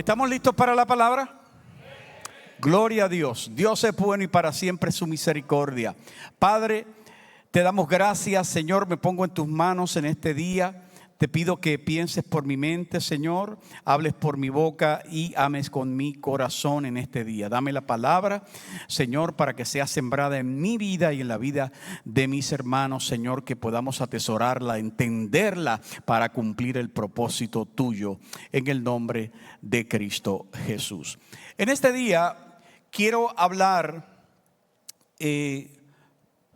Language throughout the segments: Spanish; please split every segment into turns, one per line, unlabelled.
¿Estamos listos para la palabra? Gloria a Dios. Dios es bueno y para siempre su misericordia. Padre, te damos gracias, Señor. Me pongo en tus manos en este día. Te pido que pienses por mi mente, Señor, hables por mi boca y ames con mi corazón en este día. Dame la palabra, Señor, para que sea sembrada en mi vida y en la vida de mis hermanos, Señor, que podamos atesorarla, entenderla para cumplir el propósito tuyo en el nombre de Cristo Jesús. En este día quiero hablar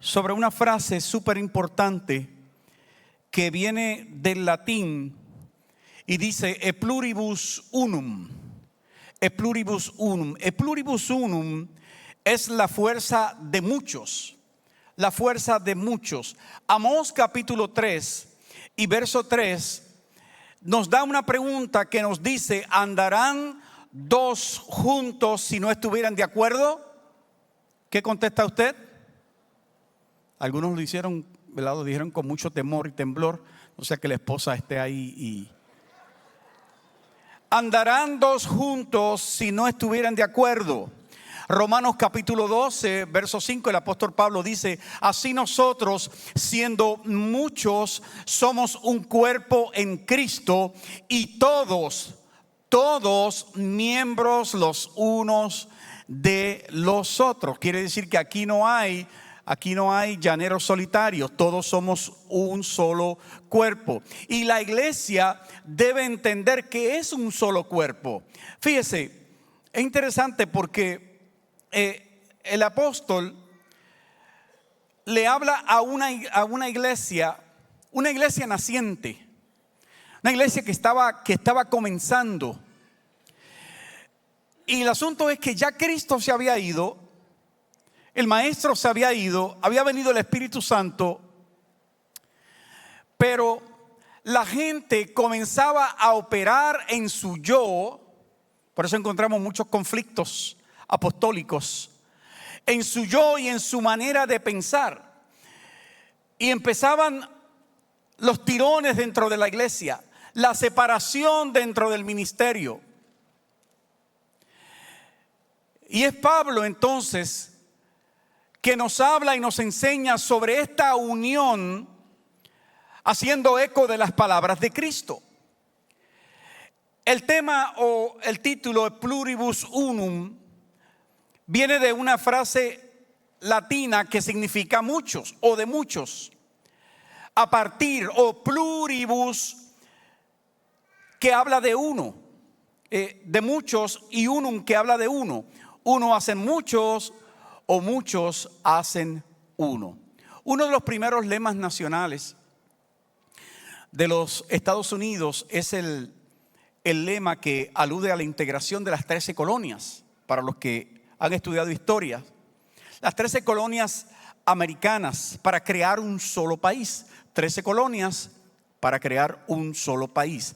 sobre una frase súper importante que viene del latín y dice e pluribus unum. E pluribus unum. E pluribus unum es la fuerza de muchos. La fuerza de muchos. Amós capítulo 3 y verso 3 nos da una pregunta que nos dice: ¿andarán dos juntos si no estuvieran de acuerdo? ¿Qué contesta usted? Algunos lo hicieron, ¿verdad? Lo dijeron con mucho temor y temblor, o sea que la esposa esté ahí y... ¿Andarán dos juntos si no estuvieran de acuerdo? Romanos capítulo 12, verso 5, el apóstol Pablo dice: así nosotros, siendo muchos, somos un cuerpo en Cristo y todos miembros los unos de los otros. Quiere decir que aquí no hay llaneros solitarios, todos somos un solo cuerpo. Y la iglesia debe entender que es un solo cuerpo. Fíjese, es interesante porque el apóstol le habla a una iglesia naciente, una iglesia que estaba comenzando. Y el asunto es que ya Cristo se había ido. El maestro se había ido, había venido el Espíritu Santo, pero la gente comenzaba a operar en su yo. Por eso encontramos muchos conflictos apostólicos en su yo y en su manera de pensar. Y empezaban los tirones dentro de la iglesia, la separación dentro del ministerio. Y es Pablo entonces que nos habla y nos enseña sobre esta unión, haciendo eco de las palabras de Cristo. El tema o el título pluribus unum viene de una frase latina que significa muchos o de muchos. A partir, o pluribus, que habla de uno, de muchos, y unum, que habla de uno. Uno hacen muchos, o muchos hacen uno. Uno de los primeros lemas nacionales de los Estados Unidos es el lema que alude a la integración de las 13 colonias. Para los que han estudiado historia, las 13 colonias americanas para crear un solo país. 13 colonias para crear un solo país.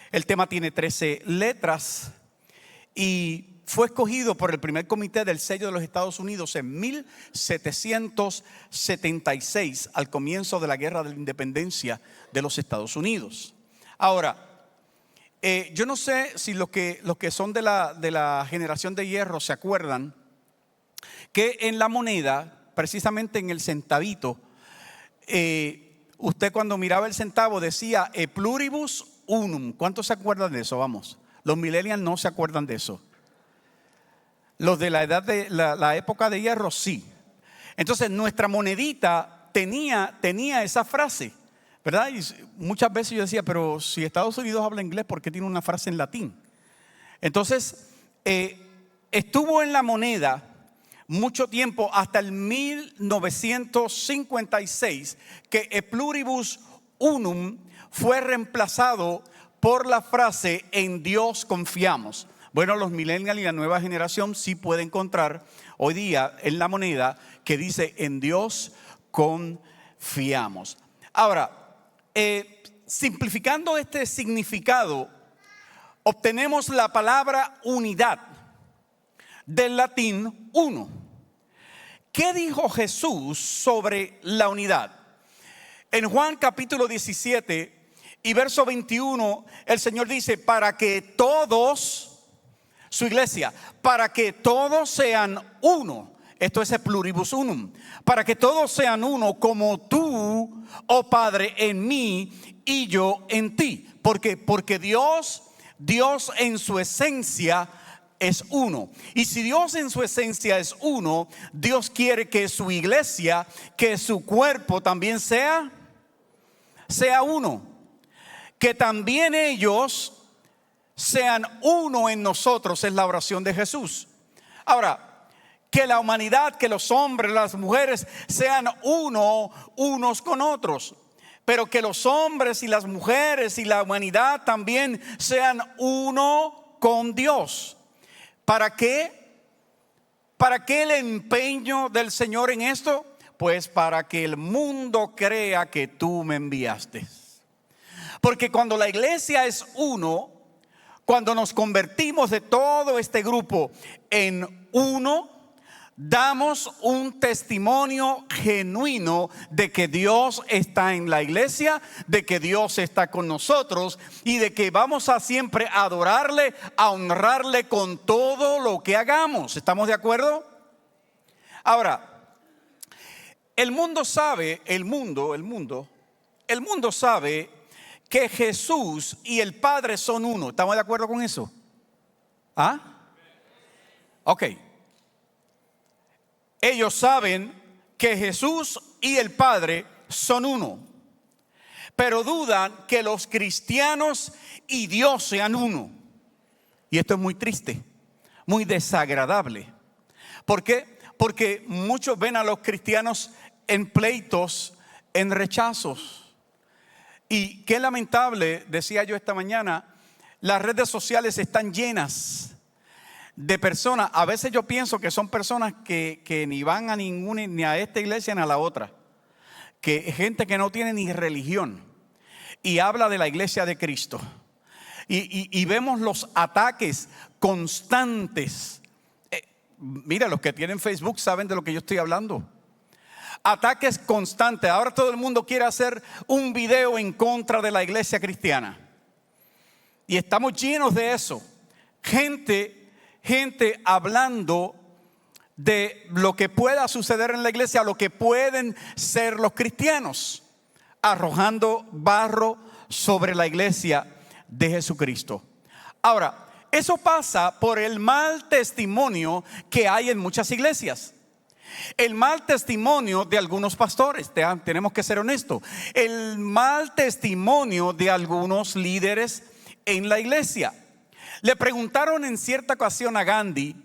El tema tiene 13 letras y fue escogido por el primer comité del sello de los Estados Unidos en 1776, al comienzo de la guerra de la independencia de los Estados Unidos. Ahora, yo no sé si los que son de la generación de hierro se acuerdan que en la moneda, precisamente en el centavito, usted cuando miraba el centavo decía e pluribus unum. ¿Cuántos se acuerdan de eso? Vamos, los millennials no se acuerdan de eso. Los de la edad de la época de hierro, sí. Entonces nuestra monedita tenía esa frase, ¿verdad? Y muchas veces yo decía, pero si Estados Unidos habla inglés, ¿por qué tiene una frase en latín? Entonces estuvo en la moneda mucho tiempo, hasta el 1956, que e pluribus unum fue reemplazado por la frase en Dios confiamos. Bueno, los millennials y la nueva generación sí puede encontrar hoy día en la moneda que dice en Dios confiamos. Ahora, simplificando este significado, obtenemos la palabra unidad, del latín uno. ¿Qué dijo Jesús sobre la unidad? En Juan capítulo 17 y verso 21, el Señor dice: para que todos su iglesia, para que todos sean uno. Esto es el pluribus unum. Para que todos sean uno, como tú, oh Padre, en mí y yo en ti. Porque Dios en su esencia es uno. Y si Dios en su esencia es uno, Dios quiere que su iglesia, que su cuerpo también sea uno. Que también ellos sean uno en nosotros, es la oración de Jesús. Ahora, que la humanidad, que los hombres, las mujeres sean unos con otros, pero que los hombres y las mujeres y la humanidad también sean uno con Dios. ¿Para qué? ¿Para qué el empeño del Señor en esto? Pues para que el mundo crea que tú me enviaste. Porque cuando la iglesia es uno, cuando nos convertimos de todo este grupo en uno, damos un testimonio genuino de que Dios está en la iglesia, de que Dios está con nosotros y de que vamos a siempre adorarle, a honrarle con todo lo que hagamos. ¿Estamos de acuerdo? Ahora, el mundo sabe que Jesús y el Padre son uno. ¿Estamos de acuerdo con eso? ¿Ah? Ok. Ellos saben que Jesús y el Padre son uno, pero dudan que los cristianos y Dios sean uno. Y esto es muy triste, muy desagradable. ¿Por qué? Porque muchos ven a los cristianos en pleitos, en rechazos. Y qué lamentable, decía yo esta mañana, las redes sociales están llenas de personas. A veces yo pienso que son personas que ni van a ninguna, ni a esta iglesia ni a la otra, que gente que no tiene ni religión y habla de la iglesia de Cristo, y vemos los ataques constantes. Mira, los que tienen Facebook saben de lo que yo estoy hablando. Ataques constantes. Ahora todo el mundo quiere hacer un video en contra de la iglesia cristiana, y estamos llenos de eso. Gente hablando de lo que pueda suceder en la iglesia, lo que pueden ser los cristianos, arrojando barro sobre la iglesia de Jesucristo. Ahora, eso pasa por el mal testimonio que hay en muchas iglesias. El mal testimonio de algunos pastores, tenemos que ser honestos. El mal testimonio de algunos líderes en la iglesia. Le preguntaron en cierta ocasión a Gandhi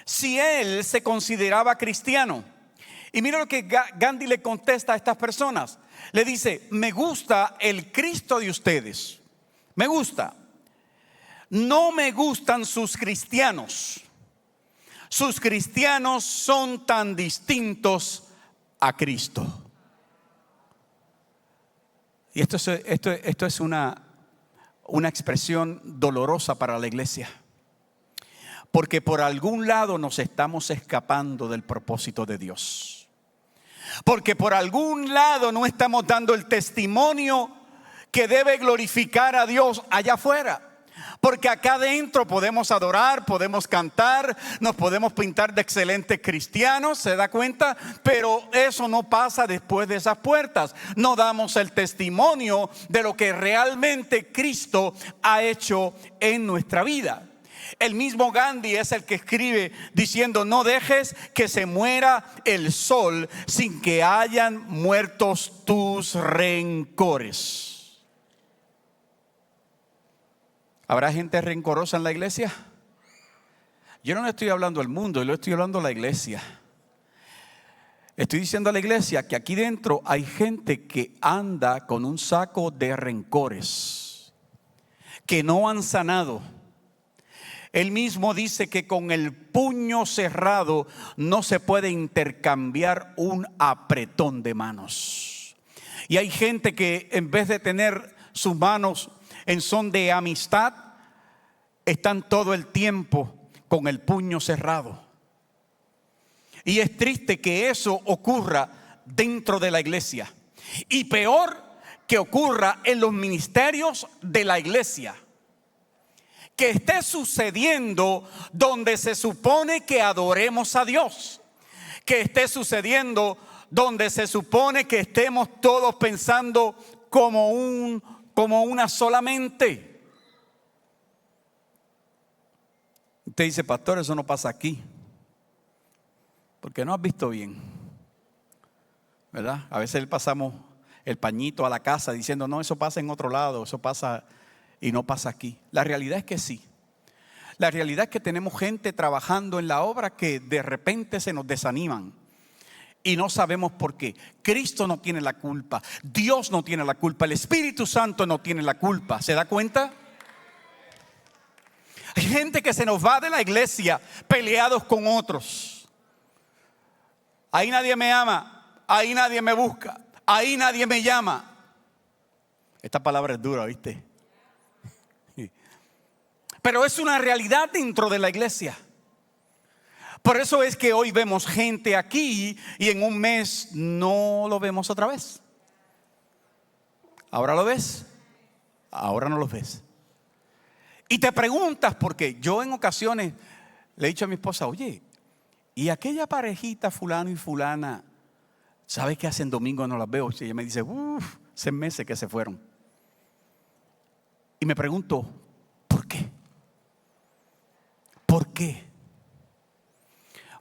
si él se consideraba cristiano. Y mira lo que Gandhi le contesta a estas personas. Le dice: me gusta el Cristo de ustedes, me gusta. No me gustan sus cristianos. Sus cristianos son tan distintos a Cristo. Y esto es una expresión dolorosa para la iglesia, porque por algún lado nos estamos escapando del propósito de Dios, porque por algún lado no estamos dando el testimonio que debe glorificar a Dios allá afuera. Porque acá adentro podemos adorar, podemos cantar, nos podemos pintar de excelentes cristianos, ¿se da cuenta? Pero eso no pasa después de esas puertas. No damos el testimonio de lo que realmente Cristo ha hecho en nuestra vida. El mismo Gandhi es el que escribe diciendo: no dejes que se muera el sol sin que hayan muertos tus rencores. ¿Habrá gente rencorosa en la iglesia? Yo no le estoy hablando al mundo, yo le estoy hablando a la iglesia. Estoy diciendo a la iglesia que aquí dentro hay gente que anda con un saco de rencores, que no han sanado. Él mismo dice que con el puño cerrado no se puede intercambiar un apretón de manos. Y hay gente que en vez de tener sus manos en son de amistad, están todo el tiempo con el puño cerrado. Y es triste que eso ocurra dentro de la iglesia, y peor que ocurra en los ministerios de la iglesia. que esté sucediendo donde se supone que adoremos a Dios, que esté sucediendo donde se supone que estemos todos pensando como una sola mente. Usted dice, pastor, eso no pasa aquí, porque no has visto bien, ¿verdad? A veces le pasamos el pañito a la casa diciendo, no, eso pasa en otro lado, eso pasa y no pasa aquí. La realidad es que sí. La realidad es que tenemos gente trabajando en la obra que de repente se nos desaniman y no sabemos por qué. Cristo no tiene la culpa, Dios no tiene la culpa, el Espíritu Santo no tiene la culpa. ¿Se da cuenta? Hay gente que se nos va de la iglesia peleados con otros. Ahí nadie me ama, ahí nadie me busca, ahí nadie me llama. Esta palabra es dura, ¿viste? Pero es una realidad dentro de la iglesia. Por eso es que hoy vemos gente aquí y en un mes no lo vemos otra vez. ¿Ahora lo ves? Ahora no lo ves. Y te preguntas, porque yo en ocasiones le he dicho a mi esposa, oye, ¿y aquella parejita fulano y fulana, sabes qué hacen domingo? No las veo. Y ella me dice, hace meses que se fueron. Y me pregunto, ¿por qué? ¿Por qué?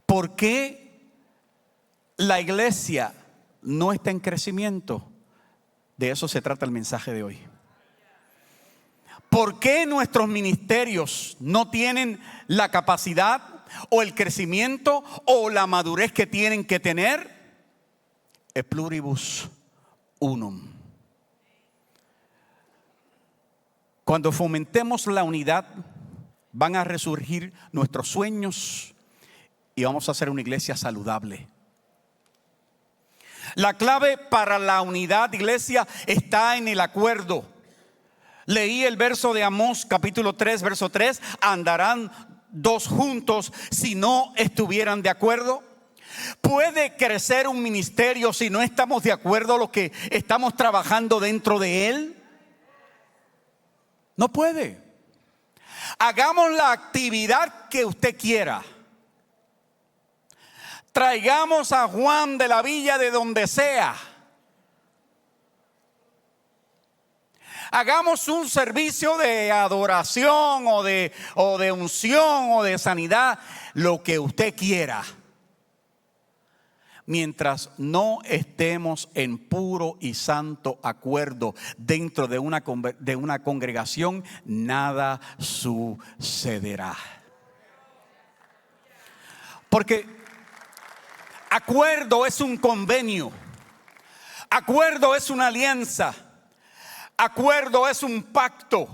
¿Por qué la iglesia no está en crecimiento? De eso se trata el mensaje de hoy. ¿Por qué nuestros ministerios no tienen la capacidad o el crecimiento o la madurez que tienen que tener? E pluribus unum. Cuando fomentemos la unidad, van a resurgir nuestros sueños y vamos a hacer una iglesia saludable. La clave para la unidad, iglesia, está en el acuerdo. Leí el verso de Amós, capítulo 3, verso 3. ¿Andarán dos juntos si no estuvieran de acuerdo? ¿Puede crecer un ministerio si no estamos de acuerdo lo que estamos trabajando dentro de él? No puede. Hagamos la actividad que usted quiera. Traigamos a Juan de la villa de donde sea. Hagamos un servicio de adoración o de unción o de sanidad, lo que usted quiera. Mientras no estemos en puro y santo acuerdo dentro de una congregación, nada sucederá. Porque acuerdo es un convenio, acuerdo es una alianza, acuerdo es un pacto.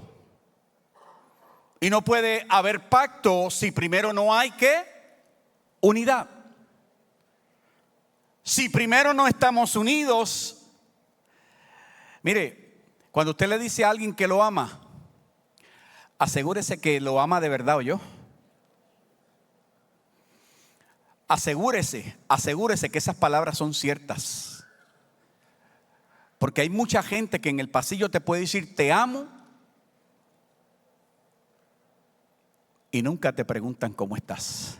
Y no puede haber pacto si primero no hay ¿qué? Unidad. Si primero no estamos unidos. Mire, cuando usted le dice a alguien que lo ama, asegúrese que lo ama de verdad, ¿oyó? Asegúrese que esas palabras son ciertas. Porque hay mucha gente que en el pasillo te puede decir te amo y nunca te preguntan cómo estás.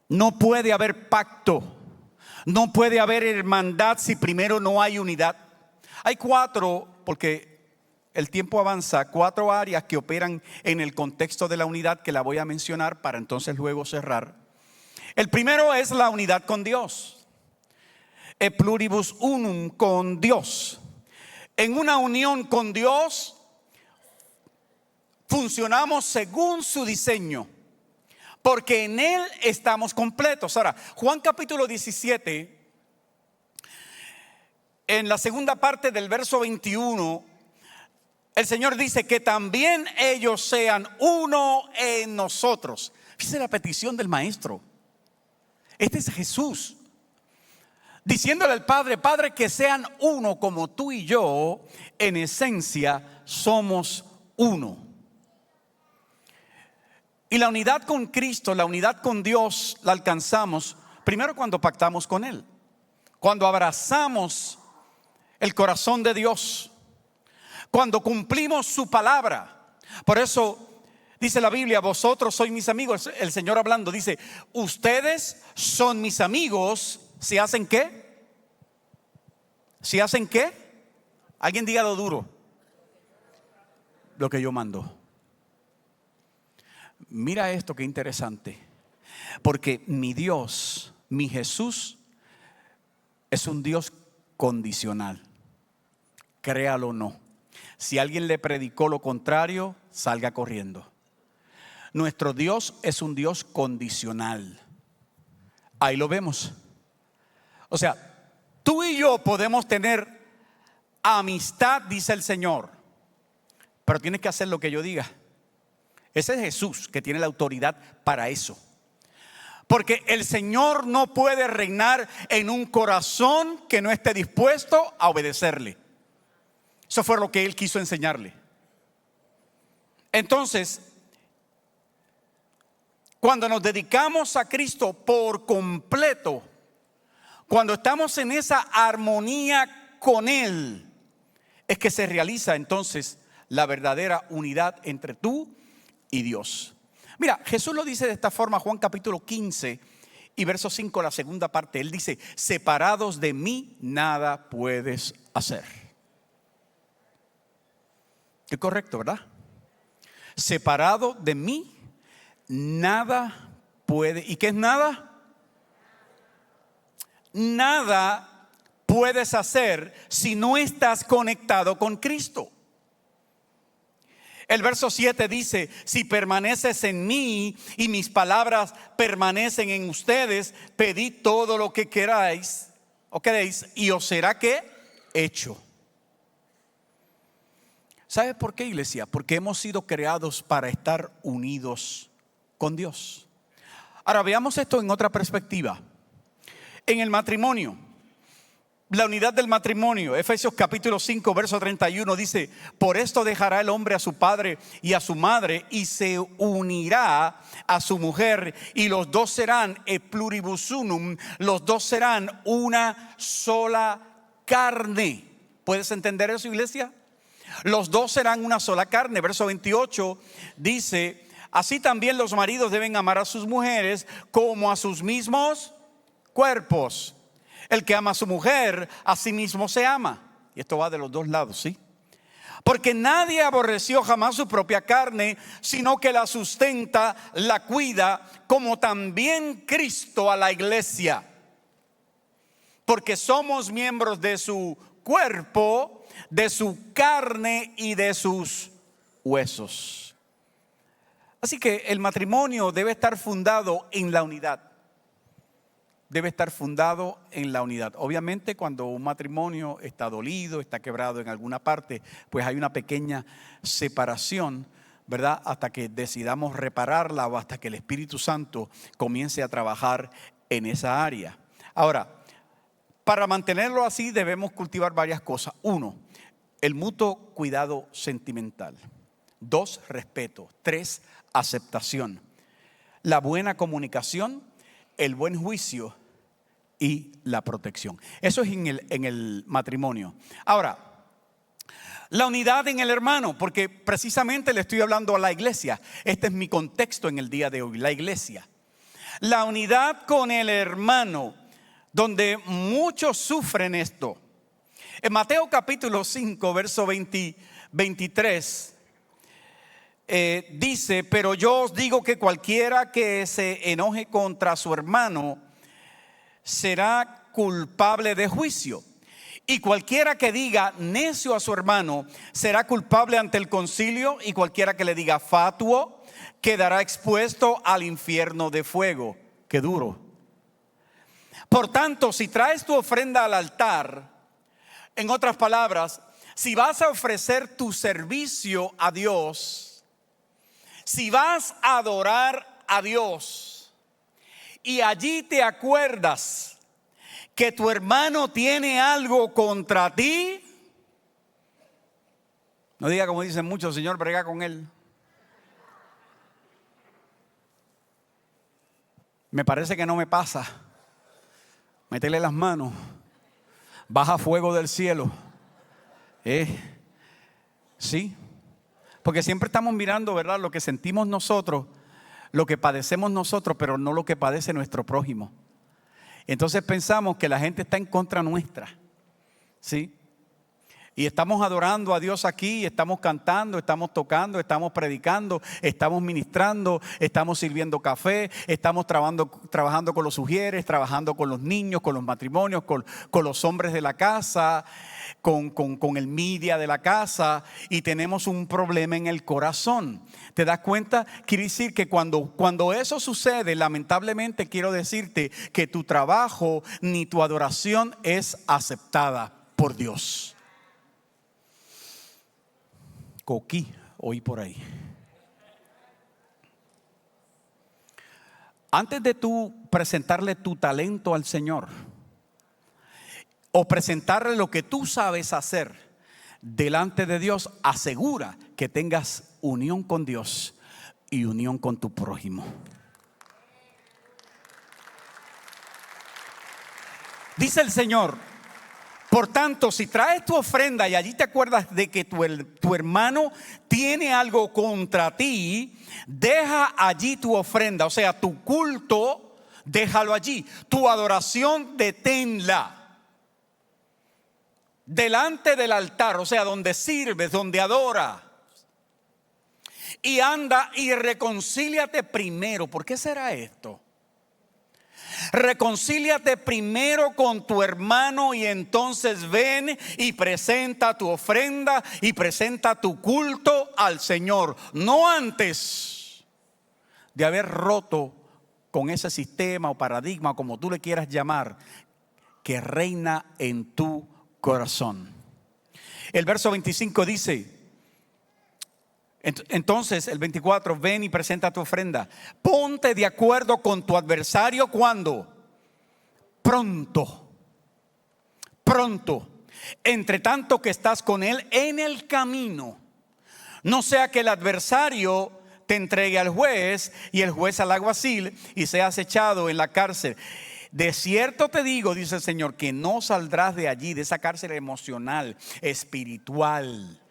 No puede haber pacto, no puede haber hermandad si primero no hay unidad. Hay cuatro, porque el tiempo avanza, cuatro áreas que operan en el contexto de la unidad que la voy a mencionar para entonces luego cerrar. El primero es la unidad con Dios. E pluribus unum, con Dios. En una unión con Dios funcionamos según su diseño, porque en Él estamos completos. Ahora, Juan capítulo 17, en la segunda parte del verso 21, el Señor dice que también ellos sean uno en nosotros. Fíjese la petición del maestro. Este es Jesús diciéndole al Padre: Padre, que sean uno como tú y yo, en esencia somos uno. Y la unidad con Cristo, la unidad con Dios, la alcanzamos primero cuando pactamos con Él, cuando abrazamos el corazón de Dios, cuando cumplimos su palabra. Por eso dice la Biblia: vosotros sois mis amigos. El Señor hablando dice: ustedes son mis amigos si hacen ¿qué? Si hacen ¿qué? Alguien dígalo duro: lo que yo mando. Mira esto, qué interesante. Porque mi Dios, mi Jesús, es un Dios condicional. Créalo o no. Si alguien le predicó lo contrario, salga corriendo. Nuestro Dios es un Dios condicional. Ahí lo vemos. O sea, tú y yo podemos tener amistad, dice el Señor, pero tienes que hacer lo que yo diga. Ese es Jesús, que tiene la autoridad para eso. Porque el Señor no puede reinar en un corazón que no esté dispuesto a obedecerle. Eso fue lo que Él quiso enseñarle. Entonces, cuando nos dedicamos a Cristo por completo, cuando estamos en esa armonía con Él, es que se realiza entonces la verdadera unidad entre tú y Dios. Mira, Jesús lo dice de esta forma, Juan capítulo 15 y verso 5, la segunda parte. Él dice: separados de mí nada puedes hacer. Es correcto, ¿verdad? Separado de mí nada puede. ¿Y qué es nada? Nada puedes hacer si no estás conectado con Cristo. El verso 7 dice: si permaneces en mí y mis palabras permanecen en ustedes, pedid todo lo que queráis o queréis y os será ¿qué? Hecho. ¿Sabes por qué, iglesia? Porque hemos sido creados para estar unidos con Dios. Ahora veamos esto en otra perspectiva. En el matrimonio, la unidad del matrimonio, Efesios capítulo 5 verso 31 dice: por esto dejará el hombre a su padre y a su madre y se unirá a su mujer y los dos serán e pluribus unum, los dos serán una sola carne. ¿Puedes entender eso, iglesia? Los dos serán una sola carne. Verso 28 dice: así también los maridos deben amar a sus mujeres como a sus mismos cuerpos. El que ama a su mujer, a sí mismo se ama. Y esto va de los dos lados, ¿sí? Porque nadie aborreció jamás su propia carne, sino que la sustenta, la cuida, como también Cristo a la iglesia. Porque somos miembros de su cuerpo, de su carne y de sus huesos. Así que el matrimonio debe estar fundado en la unidad. Debe estar fundado en la unidad. Obviamente, cuando un matrimonio está dolido, está quebrado en alguna parte, pues hay una pequeña separación, ¿verdad? Hasta que decidamos repararla o hasta que el Espíritu Santo comience a trabajar en esa área. Ahora, para mantenerlo así debemos cultivar varias cosas. 1, el mutuo cuidado sentimental. 2, respeto. 3, aceptación. La buena comunicación, el buen juicio y la protección. Eso es en el matrimonio. Ahora, la unidad en el hermano, porque precisamente le estoy hablando a la iglesia. Este es mi contexto en el día de hoy, la iglesia. La unidad con el hermano, donde muchos sufren esto. En Mateo capítulo 5, verso 23, dice: pero yo os digo que cualquiera que se enoje contra su hermano será culpable de juicio, y cualquiera que diga necio a su hermano será culpable ante el concilio, y cualquiera que le diga fatuo quedará expuesto al infierno de fuego. Qué duro. Por tanto, si traes tu ofrenda al altar, en otras palabras, si vas a ofrecer tu servicio a Dios, si vas a adorar a Dios y allí te acuerdas que tu hermano tiene algo contra ti, no diga como dicen muchos: Señor, brega con él. Me parece que no me pasa. Métele las manos. Baja fuego del cielo. Sí, porque siempre estamos mirando, ¿verdad?, lo que sentimos nosotros, lo que padecemos nosotros, pero no lo que padece nuestro prójimo. Entonces pensamos que la gente está en contra nuestra, ¿sí? Y estamos adorando a Dios aquí, estamos cantando, estamos tocando, estamos predicando, estamos ministrando, estamos sirviendo café, estamos trabajando con los ujieres, trabajando con los niños, con los matrimonios, con los hombres de la casa, con el media de la casa, y tenemos un problema en el corazón. ¿Te das cuenta? Quiere decir que cuando eso sucede, lamentablemente quiero decirte que tu trabajo ni tu adoración es aceptada por Dios. Coquí, oí por ahí. Antes de tú presentarle tu talento al Señor o presentarle lo que tú sabes hacer delante de Dios, asegura que tengas unión con Dios y unión con tu prójimo. Dice el Señor: por tanto, si traes tu ofrenda y allí te acuerdas de que tu hermano tiene algo contra ti, deja allí tu ofrenda, o sea, tu culto, déjalo allí. Tu adoración, deténla delante del altar, o sea, donde sirves, donde adoras. Y anda y reconcíliate primero. ¿Por qué será esto? Reconcíliate primero con tu hermano y entonces ven y presenta tu ofrenda y presenta tu culto al Señor. No antes de haber roto con ese sistema o paradigma, como tú le quieras llamar, que reina en tu corazón. El verso 25 dice: entonces el 24, ven y presenta tu ofrenda. Ponte de acuerdo con tu adversario. ¿Cuándo? Pronto. Entre tanto que estás con él en el camino. No sea que el adversario te entregue al juez y el juez al alguacil y seas echado en la cárcel. De cierto te digo, dice el Señor, que no saldrás de allí, de esa cárcel emocional, espiritual,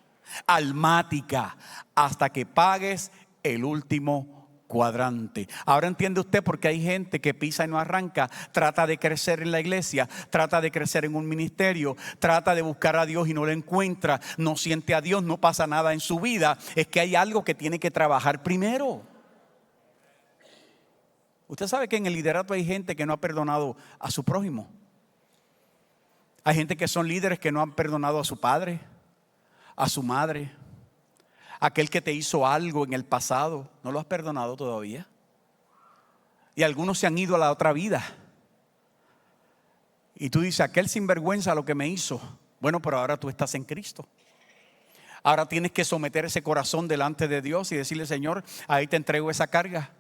almática, hasta que pagues el último cuadrante. Ahora entiende usted por qué hay gente que pisa y no arranca. Trata de crecer en la iglesia, trata de crecer en un ministerio, trata de buscar a Dios y no lo encuentra, no siente a Dios, no pasa nada en su vida. Es que hay algo que tiene que trabajar primero. Usted sabe que en el liderato hay gente que no ha perdonado a su prójimo. Hay gente que son líderes que no han perdonado a su padre, a su madre, aquel que te hizo algo en el pasado. ¿No lo has perdonado todavía? Y algunos se han ido a la otra vida. Y tú dices: aquel sinvergüenza lo que me hizo. Bueno, pero ahora tú estás en Cristo. Ahora tienes que someter ese corazón delante de Dios y decirle: Señor, ahí te entrego esa carga.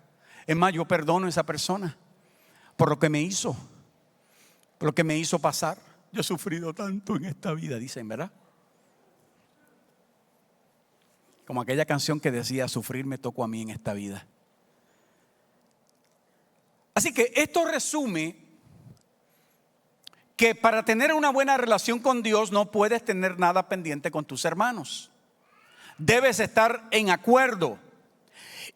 Es más, yo perdono a esa persona por lo que me hizo, por lo que me hizo pasar. Yo he sufrido tanto en esta vida, dicen, ¿verdad? Como aquella canción que decía: sufrir me tocó a mí en esta vida. Así que esto resume que para tener una buena relación con Dios no puedes tener nada pendiente con tus hermanos. Debes estar en acuerdo.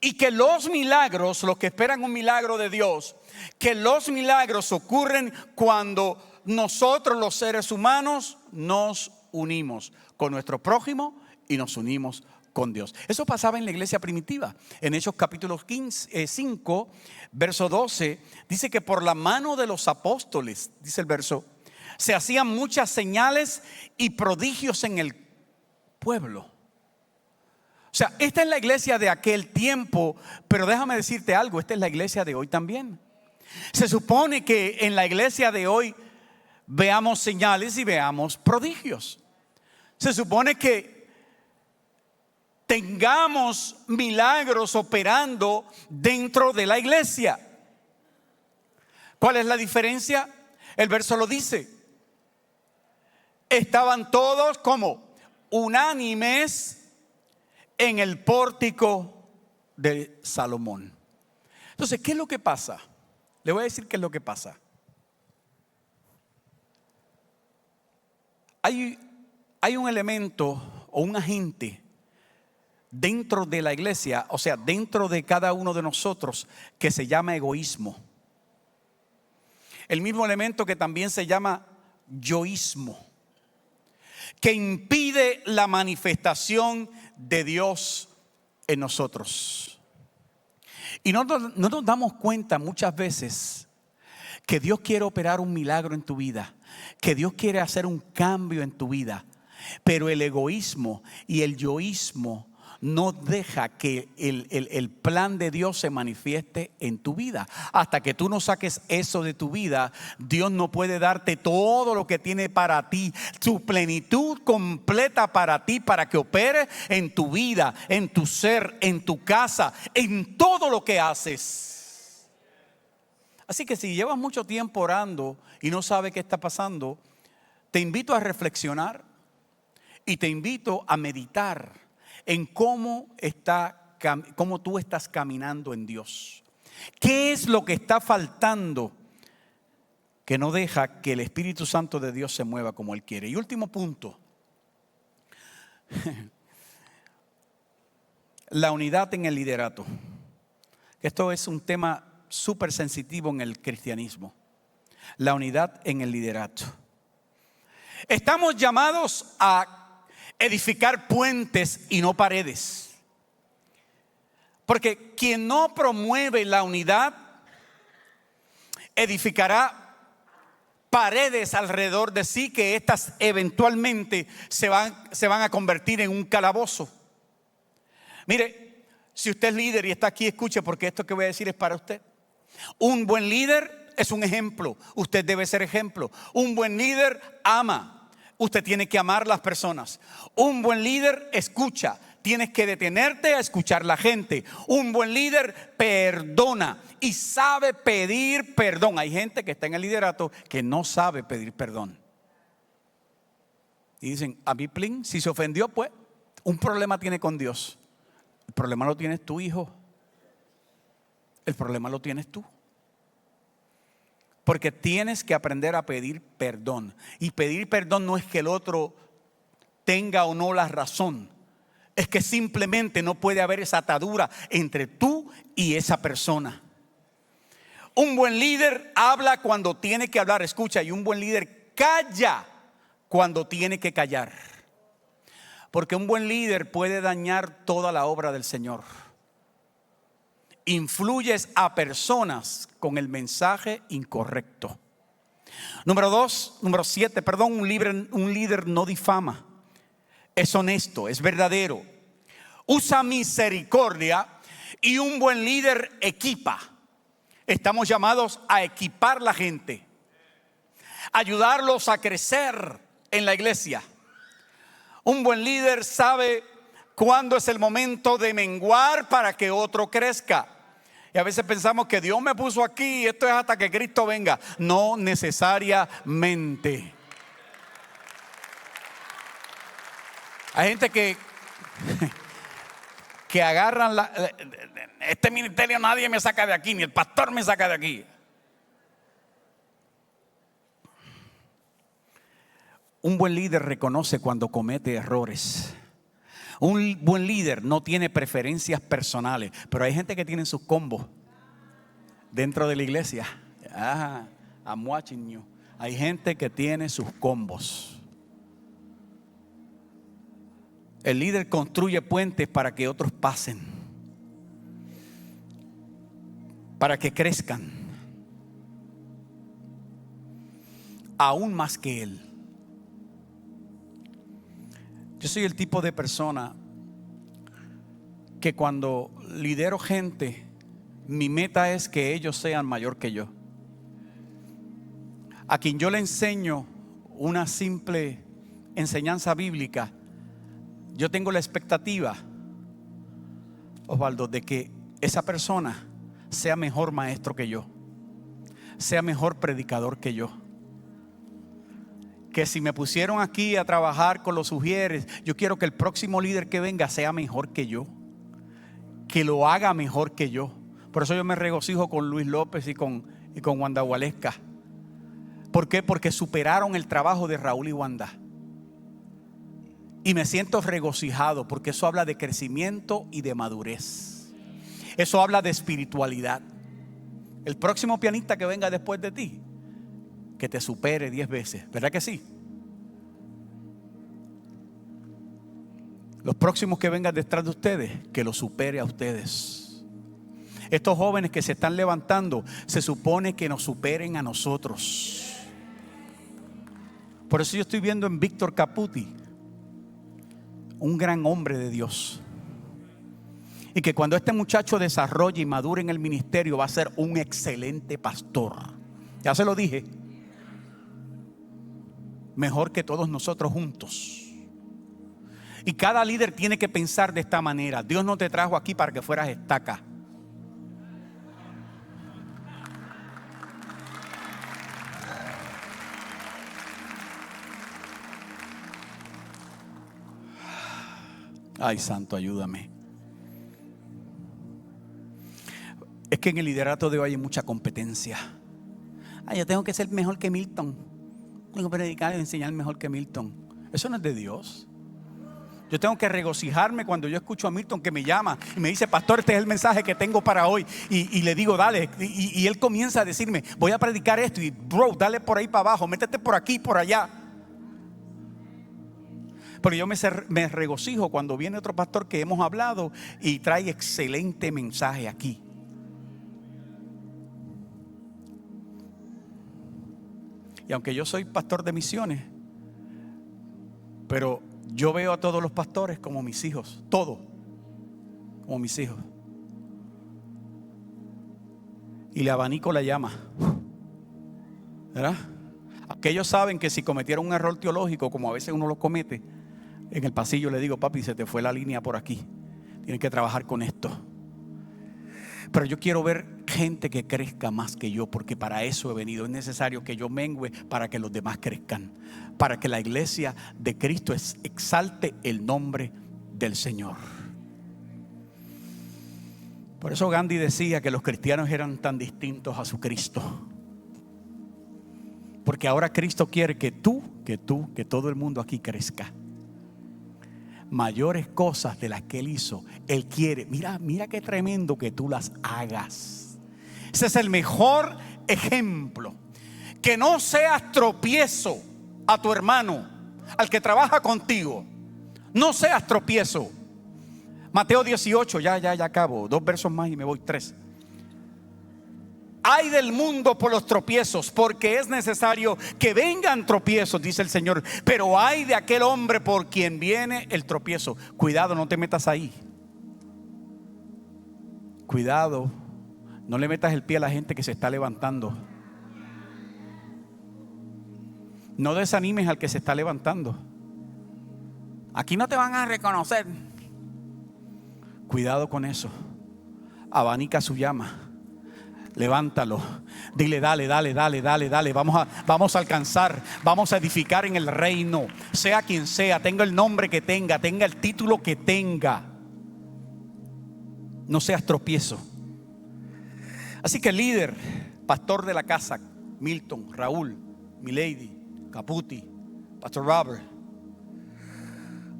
Y que los milagros, los que esperan un milagro de Dios, que los milagros ocurren cuando nosotros los seres humanos nos unimos con nuestro prójimo y nos unimos con Dios. Eso pasaba en la iglesia primitiva. En Hechos capítulo 5, verso 12, dice que por la mano de los apóstoles, dice el verso, se hacían muchas señales y prodigios en el pueblo. O sea, esta es la iglesia de aquel tiempo, pero déjame decirte algo, esta es la iglesia de hoy también. Se supone que en la iglesia de hoy veamos señales y veamos prodigios. Se supone que tengamos milagros operando dentro de la iglesia. ¿Cuál es la diferencia? El verso lo dice. Estaban todos como unánimes en el pórtico de Salomón. Entonces, ¿qué es lo que pasa? Le voy a decir qué es lo que pasa. Hay un elemento o un agente dentro de la iglesia, o sea, dentro de cada uno de nosotros, que se llama egoísmo. El mismo elemento que también se llama yoísmo, que impide la manifestación de Dios en nosotros. Y no nos damos cuenta muchas veces que Dios quiere operar un milagro en tu vida, que Dios quiere hacer un cambio en tu vida, pero el egoísmo y el yoísmo no deja que el plan de Dios se manifieste en tu vida. Hasta que tú no saques eso de tu vida, Dios no puede darte todo lo que tiene para ti, su plenitud completa para ti, para que opere en tu vida, en tu ser, en tu casa, en todo lo que haces. Así que si llevas mucho tiempo orando y no sabes qué está pasando, te invito a reflexionar y te invito a meditar en cómo tú estás caminando en Dios. ¿Qué es lo que está faltando que no deja que el Espíritu Santo de Dios se mueva como Él quiere? Y último punto, la unidad en el liderato. Esto es un tema súper sensitivo en el cristianismo. La unidad en el liderato. Estamos llamados a edificar puentes y no paredes. Porque quien no promueve la unidad edificará paredes alrededor de sí, que estas eventualmente se van a convertir en un calabozo. Mire, si usted es líder y está aquí, escuche, porque esto que voy a decir es para usted. Un buen líder es un ejemplo. Usted debe ser ejemplo. Un buen líder ama. Usted tiene que amar las personas. Un buen líder escucha. Tienes que detenerte a escuchar la gente. Un buen líder perdona y sabe pedir perdón. Hay gente que está en el liderato que no sabe pedir perdón. Y dicen, a mí, plin, si se ofendió, pues un problema tiene con Dios. El problema lo tienes tú, hijo. El problema lo tienes tú. Porque tienes que aprender a pedir perdón. Y pedir perdón no es que el otro tenga o no la razón. Es que simplemente no puede haber esa atadura entre tú y esa persona. Un buen líder habla cuando tiene que hablar, escucha, y un buen líder calla cuando tiene que callar. Porque un buen líder puede dañar toda la obra del Señor. Influyes a personas con el mensaje incorrecto. Número 7, un líder no difama. Es honesto, es verdadero. Usa misericordia y un buen líder equipa. Estamos llamados a equipar la gente, ayudarlos a crecer en la iglesia. Un buen líder sabe cuándo es el momento de menguar para que otro crezca. Y a veces pensamos que Dios me puso aquí y esto es hasta que Cristo venga. No necesariamente. Hay gente que agarran este ministerio, nadie me saca de aquí, ni el pastor me saca de aquí. Un buen líder reconoce cuando comete errores. Un buen líder no tiene preferencias personales, pero hay gente que tiene sus combos dentro de la iglesia. I'm watching you. Hay gente que tiene sus combos. El líder construye puentes para que otros pasen, para que crezcan, aún más que él. Yo soy el tipo de persona que cuando lidero gente, mi meta es que ellos sean mayor que yo. A quien yo le enseño una simple enseñanza bíblica, yo tengo la expectativa, Osvaldo, de que esa persona sea mejor maestro que yo, sea mejor predicador que yo. Que si me pusieron aquí a trabajar con los ujieres, yo quiero que el próximo líder que venga sea mejor que yo, que lo haga mejor que yo. Por eso yo me regocijo con Luis López y con Wanda Gualesca. ¿Por qué? Porque superaron el trabajo de Raúl y Wanda. Y me siento regocijado porque eso habla de crecimiento y de madurez. Eso habla de espiritualidad. El próximo pianista que venga después de ti, que te supere 10 veces, ¿verdad que sí? Los próximos que vengan detrás de ustedes, que lo supere a ustedes. Estos jóvenes que se están levantando, se supone que nos superen a nosotros. Por eso yo estoy viendo en Víctor Caputi un gran hombre de Dios. Y que cuando este muchacho desarrolle y madure en el ministerio, va a ser un excelente pastor. Ya se lo dije. Mejor que todos nosotros juntos. Y cada líder tiene que pensar de esta manera: Dios no te trajo aquí para que fueras estaca. Ay, santo, ayúdame. Es que en el liderato de hoy hay mucha competencia. Ay, yo tengo que ser mejor que Milton. Tengo que predicar y enseñar mejor que Milton. Eso no es de Dios. Yo tengo que regocijarme cuando yo escucho a Milton que me llama y me dice: pastor, este es el mensaje que tengo para hoy. Y le digo: dale. Y él comienza a decirme: voy a predicar esto. Y bro, dale por ahí para abajo, métete por aquí, por allá. Pero yo me regocijo cuando viene otro pastor que hemos hablado y trae excelente mensaje aquí. Y aunque yo soy pastor de misiones, pero yo veo a todos los pastores como mis hijos, todos como mis hijos. Y le abanico la llama, ¿verdad? Aquellos saben que si cometieron un error teológico, como a veces uno lo comete, en el pasillo le digo: papi, se te fue la línea por aquí, tienes que trabajar con esto. Pero yo quiero ver gente que crezca más que yo, porque para eso he venido. Es necesario que yo mengüe para que los demás crezcan, para que la iglesia de Cristo exalte el nombre del Señor. Por eso Gandhi decía que los cristianos eran tan distintos a su Cristo, porque ahora Cristo quiere que todo el mundo aquí crezca. Mayores cosas de las que Él hizo, Él quiere. Mira qué tremendo que tú las hagas. Ese es el mejor ejemplo. Que no seas tropiezo a tu hermano, al que trabaja contigo. No seas tropiezo. Mateo 18, ya acabo. 2 versos más y me voy, 3. Ay del mundo por los tropiezos, porque es necesario que vengan tropiezos, dice el Señor. Pero ay de aquel hombre por quien viene el tropiezo. Cuidado, no te metas ahí. Cuidado, no le metas el pie a la gente que se está levantando. No desanimes al que se está levantando. Aquí no te van a reconocer. Cuidado con eso. Abanica su llama. Levántalo, dile: dale, vamos a alcanzar, vamos a edificar en el reino, sea quien sea, tenga el nombre que tenga el título que tenga. No seas tropiezo. Así que líder, pastor de la casa, Milton, Raúl, Milady, Caputi, Pastor Robert,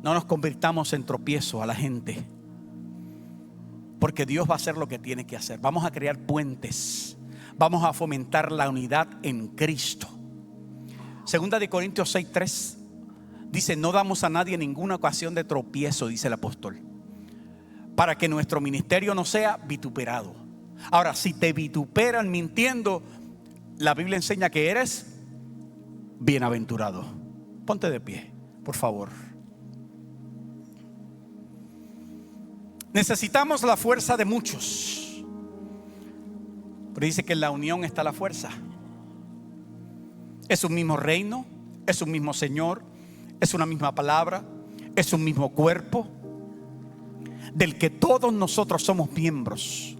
no nos convirtamos en tropiezo a la gente, porque Dios va a hacer lo que tiene que hacer. Vamos a crear puentes. Vamos a fomentar la unidad en Cristo. Segunda de Corintios 6:3 dice: no damos a nadie ninguna ocasión de tropiezo, dice el apóstol, para que nuestro ministerio no sea vituperado. Ahora, si te vituperan mintiendo, la Biblia enseña que eres bienaventurado. Ponte de pie, por favor. Necesitamos la fuerza de muchos, pero dice que en la unión está la fuerza. Es un mismo reino, es un mismo Señor, es una misma palabra, es un mismo cuerpo del que todos nosotros somos miembros.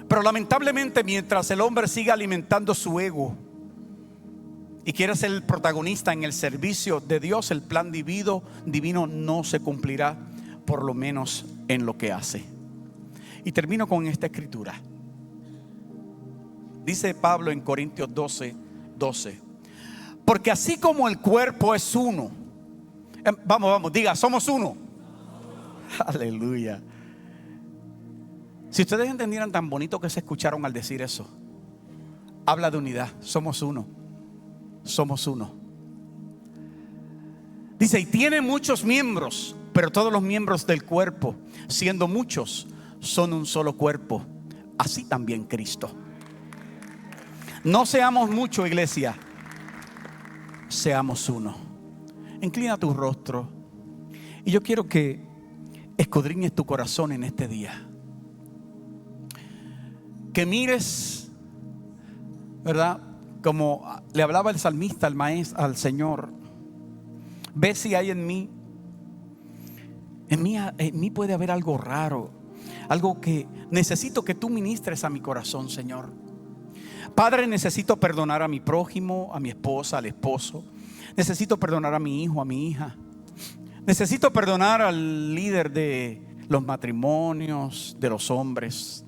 Pero lamentablemente, mientras el hombre siga alimentando su ego y quiere ser el protagonista en el servicio de Dios, el plan divino no se cumplirá, por lo menos en lo que hace. Y termino con esta escritura. Dice Pablo en Corintios 12:12: porque así como el cuerpo es uno Vamos, diga, somos uno. Aleluya. Si ustedes entendieran tan bonito que se escucharon al decir eso, habla de unidad. Somos uno. Somos uno. Dice, y tiene muchos miembros, pero todos los miembros del cuerpo, siendo muchos, son un solo cuerpo. Así también Cristo. No seamos mucho, iglesia, seamos uno. Inclina tu rostro y yo quiero que escudriñes tu corazón en este día. Que mires, ¿verdad? Como le hablaba el salmista al maestro, al Señor. Ve si hay en mí puede haber algo raro, algo que necesito que tú ministres a mi corazón, Señor. Padre, necesito perdonar a mi prójimo, a mi esposa, al esposo. Necesito perdonar a mi hijo, a mi hija. Necesito perdonar al líder de los matrimonios, de los hombres,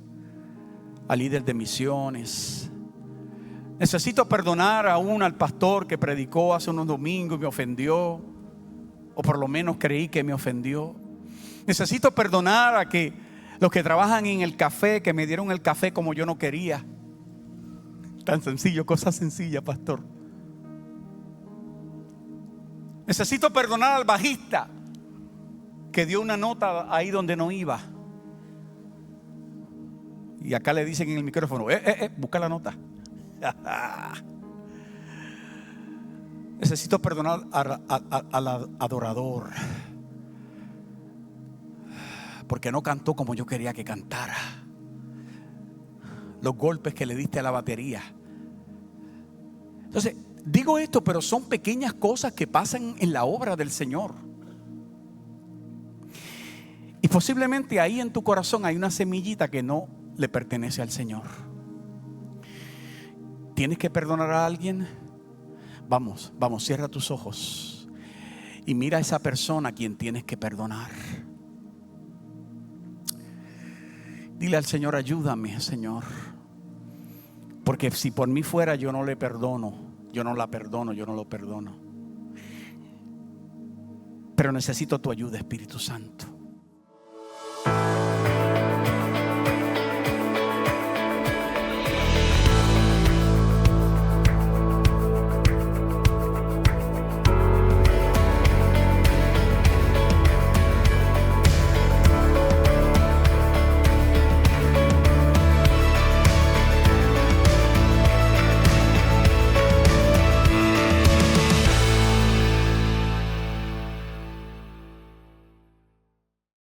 al líder de misiones. Necesito perdonar aún al pastor que predicó hace unos domingos y me ofendió, o por lo menos creí que me ofendió. Necesito perdonar a los que trabajan en el café, que me dieron el café como yo no quería. Tan sencillo, cosa sencilla, pastor. Necesito perdonar al bajista que dio una nota ahí donde no iba. Y acá le dicen en el micrófono, busca la nota. Necesito perdonar al adorador, porque no cantó como yo quería que cantara. Los golpes que le diste a la batería. Entonces, digo esto, pero son pequeñas cosas que pasan en la obra del Señor. Y posiblemente ahí en tu corazón hay una semillita que no le pertenece al Señor. ¿Tienes que perdonar a alguien? Vamos, cierra tus ojos y mira a esa persona a quien tienes que perdonar. Dile al Señor, ayúdame, Señor, porque si por mí fuera yo no le perdono, yo no la perdono, yo no lo perdono. Pero necesito tu ayuda, Espíritu Santo.